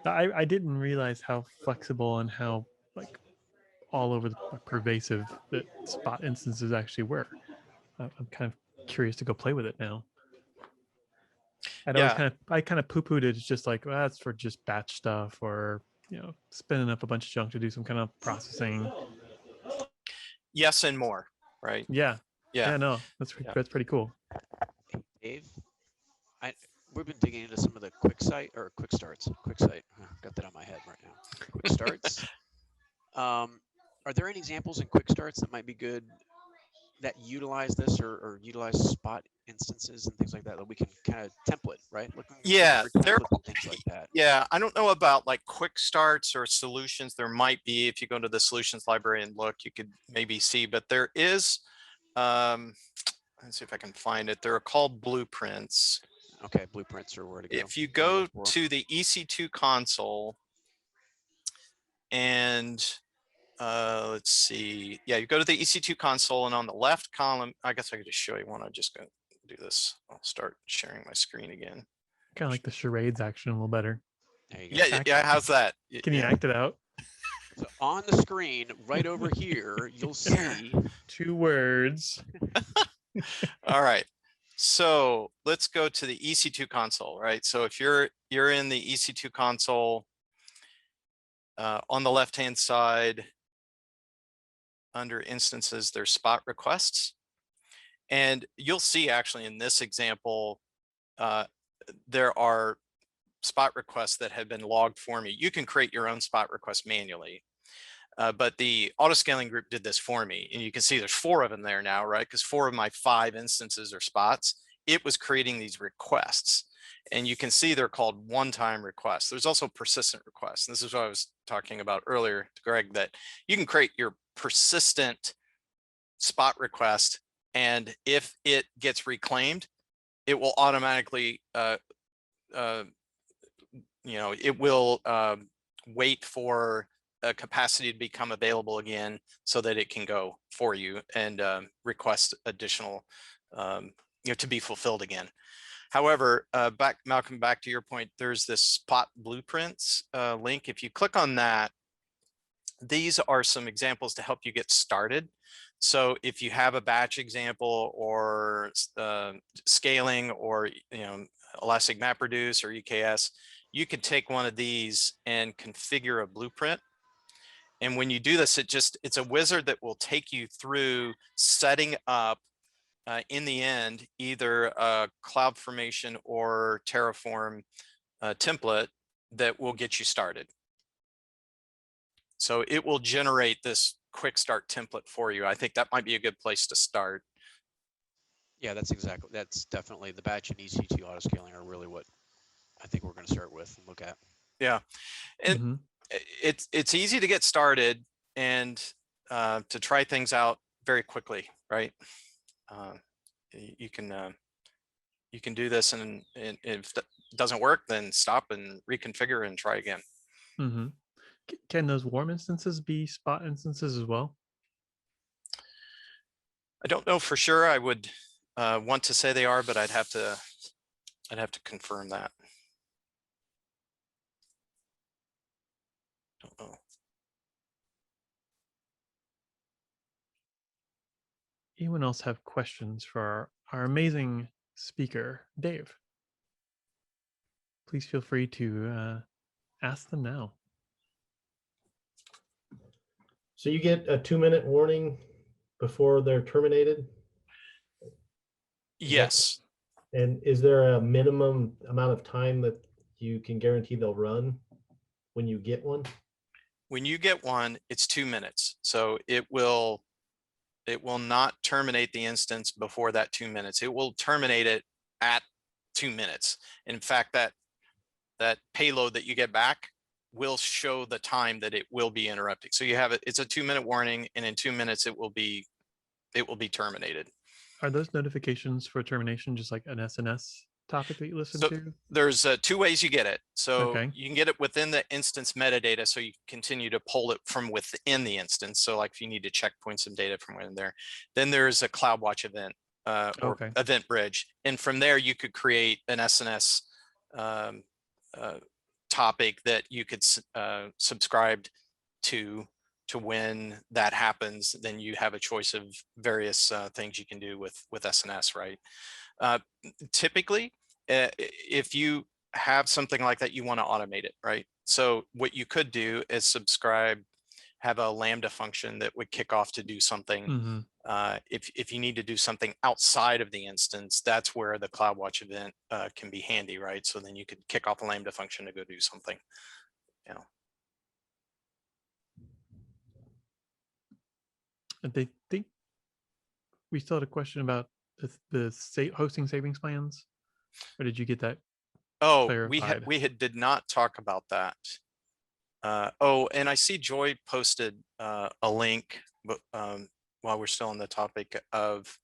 I didn't realize how flexible and how like all over the pervasive that spot instances actually were. I'm kind of curious to go play with it now. I'd always kind of poo-pooed it. It's just like, well, that's for just batch stuff, or spinning up a bunch of junk to do some kind of processing. Yes, and more, right? Yeah. Yeah. Yeah, no, that's pretty cool. Dave, we've been digging into some of the quick site. Got that on my head right now. Quick starts. Are there any examples in quick starts that might be good that utilize this or utilize spot instances and things like that we can kind of template, right? Yeah, things like that. Yeah, I don't know about like quick starts or solutions. There might be, if you go to the solutions library and look, you could maybe see, but there is, let's see if I can find it. They're called blueprints. Okay, blueprints are where to go. If you go to the Ec2 console and let's see. Yeah, you go to the Ec2 console, and on the left column, I guess I could just show you one. I'm just going to do this. I'll start sharing my screen again. Kind of like the charades action a little better. There you go. Yeah. How's that? Can you act it out? So on the screen, right over here, you'll see 2 words. All right. So let's go to the Ec2 console, right? So if you're in the Ec2 console, on the left-hand side, under instances, there's spot requests. And you'll see actually in this example, there are spot requests that have been logged for me. You can create your own spot request manually, but the auto scaling group did this for me. And you can see there's 4 of them there now, right? Because 4 of my 5 instances are spots. It was creating these requests. And you can see they're called one-time requests. There's also persistent requests. And this is what I was talking about earlier to Greg, that you can create your persistent spot request, and if it gets reclaimed, it will automatically it will wait for a capacity to become available again so that it can go for you and request additional to be fulfilled again. However, Malcolm, back to your point, there's this spot blueprints link. If you click on that, these are some examples to help you get started. So if you have a batch example or scaling or Elastic MapReduce or EKS, you could take one of these and configure a blueprint. And when you do this, it's a wizard that will take you through setting up in the end either a CloudFormation or Terraform template that will get you started. So it will generate this quick start template for you. I think that might be a good place to start. Yeah, that's definitely the batch and EC2 auto scaling are really what I think we're going to start with and look at. Yeah, and it's easy to get started and to try things out very quickly, right? You can do this, and if that doesn't work, then stop and reconfigure and try again. Can those warm instances be spot instances as well? I don't know for sure. I would want to say they are, but I'd have to confirm that. Don't know. anyone else have questions for our amazing speaker, Dave? Please feel free to ask them now. So you get a 2-minute warning before they're terminated? Yes. And is there a minimum amount of time that you can guarantee they'll run when you get one? When you get one, it's 2 minutes. So it will not terminate the instance before that 2 minutes. It will terminate it at 2 minutes. In fact, that payload that you get back will show the time that it will be interrupting. So you have it, it's a 2-minute warning, and in 2 minutes it will be terminated. Are those notifications for termination just like an SNS topic that you listen So to? there's 2 ways you get it. So Okay. you can get it within the instance metadata, so you continue to pull it from within the instance. So like if you need to checkpoint some data from within there, then there's a CloudWatch event or Okay. event bridge. And from there you could create an SNS topic that you could subscribe to when that happens. Then you have a choice of various things you can do with SNS, right? Typically, if you have something like that, you want to automate it, right? So what you could do is subscribe, have a Lambda function that would kick off to do something. Mm-hmm. If you need to do something outside of the instance, that's where the CloudWatch event can be handy, right? So then you could kick off a Lambda function to go do something. Yeah. And they think we still had a question about the hosting savings plans, or did you get that Oh, clarified? we did not talk about that. Oh, and I see Joy posted a link, but while we're still on the topic of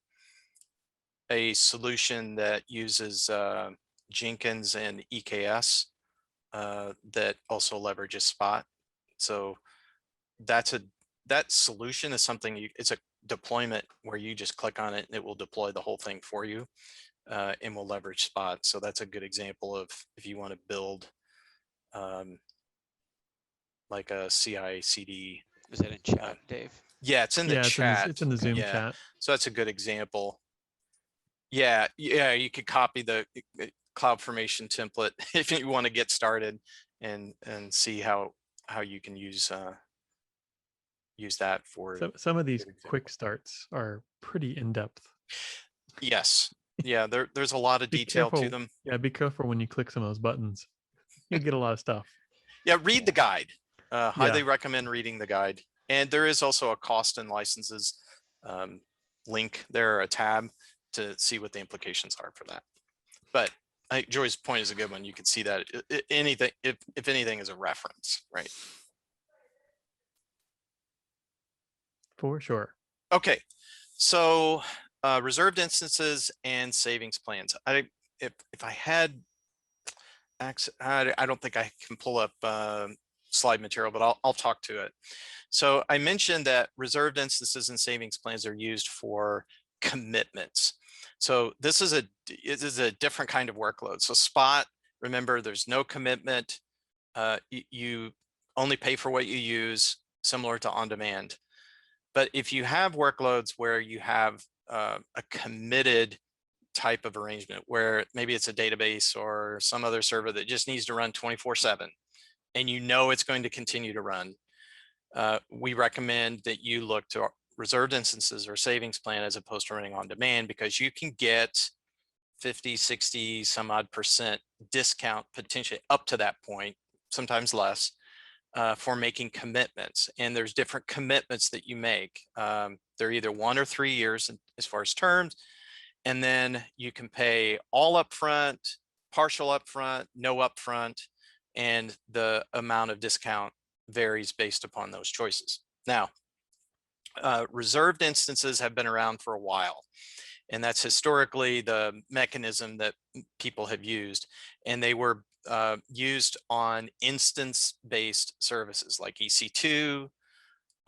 a solution that uses Jenkins and EKS that also leverages Spot. So that solution is something it's a deployment where you just click on it and it will deploy the whole thing for you and will leverage Spot. So that's a good example of if you want to build like a CI/CD. Is that in chat, Dave? Yeah, it's in the chat. It's in the Zoom Yeah. chat. So that's a good example. Yeah, you could copy the CloudFormation template if you want to get started and see how you can use that for. So some of these quick starts are pretty in depth. Yes. Yeah, there's a lot of Be detail careful. to them. Yeah, be careful when you click some of those buttons. You'll get a lot of stuff. Yeah, read the guide. Highly Yeah. recommend reading the guide. And there is also a cost and licenses link there, a tab to see what the implications are for that. But I think Joy's point is a good one. You can see that anything, if anything, is a reference, right? For sure. Okay, so reserved instances and savings plans. If I had access, I don't think I can pull up slide material, but I'll talk to it. So I mentioned that reserved instances and savings plans are used for commitments. So this is a different kind of workload. So Spot, remember, there's no commitment. You only pay for what you use, similar to on demand. But if you have workloads where you have a committed type of arrangement, where maybe it's a database or some other server that just needs to run 24/7, and you know it's going to continue to run, we recommend that you look to reserved instances or savings plan as opposed to running on demand, because you can get 50, 60, some odd % discount, potentially up to that point, sometimes less, for making commitments. And there's different commitments that you make. They're either 1 or 3 years as far as terms. And then you can pay all upfront, partial upfront, no upfront, and the amount of discount varies based upon those choices. Now, reserved instances have been around for a while, and that's historically the mechanism that people have used. And they were used on instance-based services like EC2,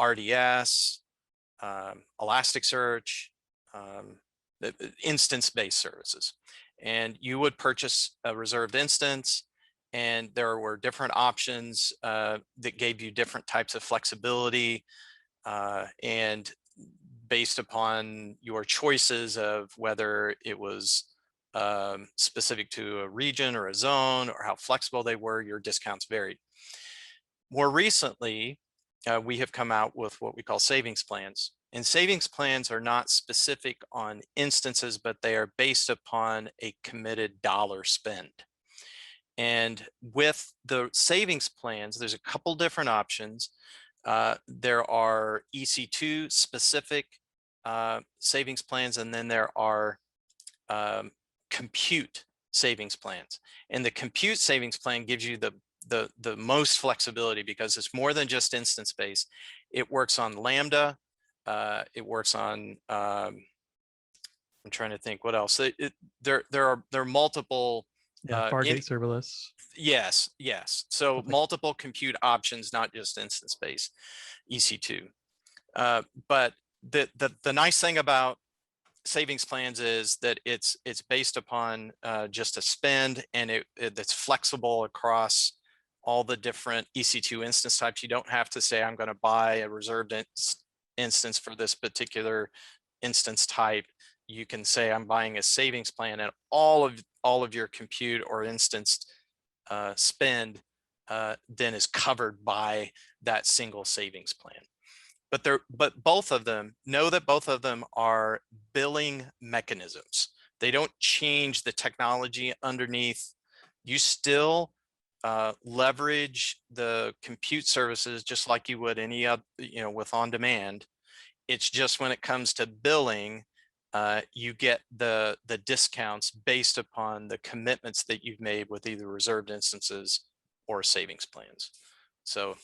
RDS, Elasticsearch, instance-based services. And you would purchase a reserved instance, and there were different options that gave you different types of flexibility. And based upon your choices of whether it was specific to a region or a zone or how flexible they were, your discounts varied. More recently, we have come out with what we call savings plans. And savings plans are not specific on instances, but they are based upon a committed dollar spend. And with the savings plans, there's a couple different options. There are EC2 specific savings plans, and then there are compute savings plans. And the compute savings plan gives you the most flexibility because it's more than just instance based. It works on Lambda. It works on I'm trying to think what else. There are multiple. Yeah, Fargate serverless. Yes. So Perfect. multiple compute options, not just instance based EC2. But the nice thing about savings plans is that it's based upon just a spend, and it's flexible across all the different EC2 instance types. You don't have to say I'm going to buy a reserved instance for this particular instance type. You can say I'm buying a savings plan, and all of your compute or instance spend then is covered by that single savings plan. But both of them, know that both of them are billing mechanisms. They don't change the technology underneath. You still leverage the compute services just like you would any other, with on demand. It's just when it comes to billing, you get the discounts based upon the commitments that you've made with either reserved instances or savings plans. So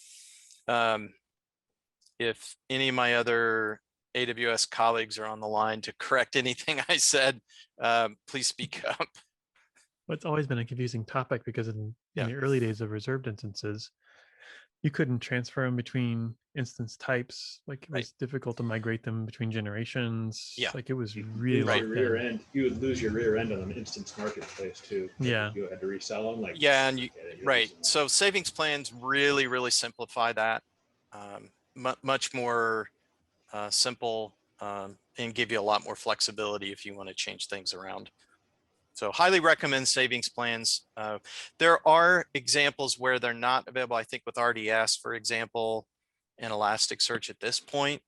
if any of my other AWS colleagues are on the line to correct anything I said, please speak up. Well, it's always been a confusing topic because in the early days of reserved instances, you couldn't transfer them between instance types. Like it was difficult to migrate them between generations. Yeah. Like it was You really lose your locked rear in. end. You would lose your rear end on an instance marketplace too. Yeah. You had to resell them. Like Yeah, and forget it, you're right. losing them. So savings plans really simplify that. Much more simple, and give you a lot more flexibility if you want to change things around. So highly recommend savings plans. There are examples where they're not available. I think with RDS, for example, and Elasticsearch at this point,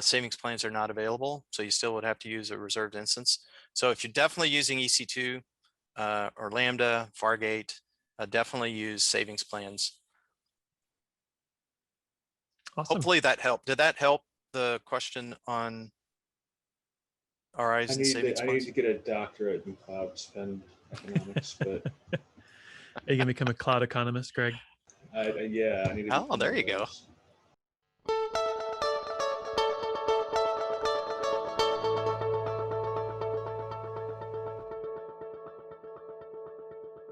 savings plans are not available. So you still would have to use a reserved instance. So if you're definitely using EC2 or Lambda, Fargate, definitely use savings plans. Awesome. Hopefully that helped. Did that help the question on RIs and savings I plans? need to get a doctorate in cloud spend economics, but Are you gonna become a cloud economist, Greg? yeah, I need to. Oh, there you go.